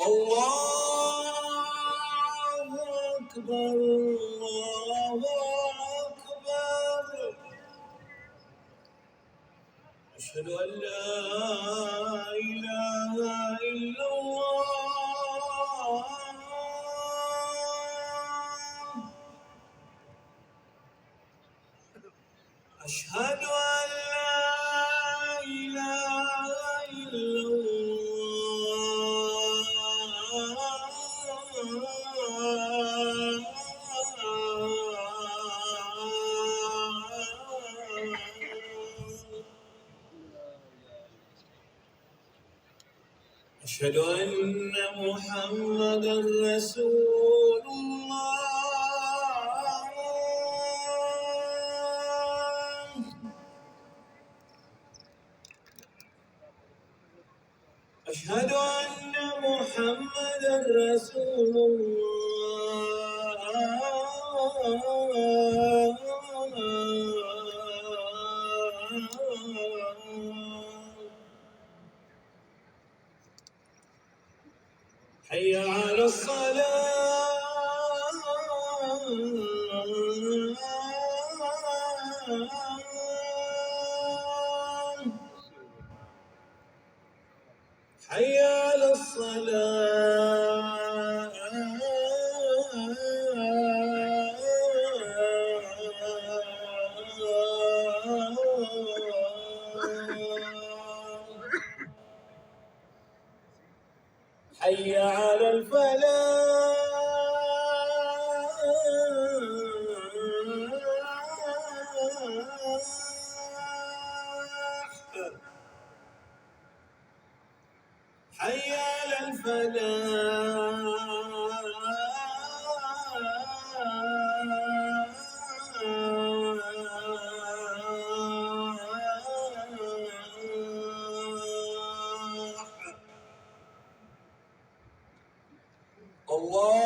الله أكبر الله أكبر أشهد أن لا إله إلا الله أشهد أن لا إله إلا الله أشهد أن محمدًا رسول الله أشهد أن محمدًا رسول الله حي على الصلاة حي على الصلاة حي على الفلاح حي على الفلاح الله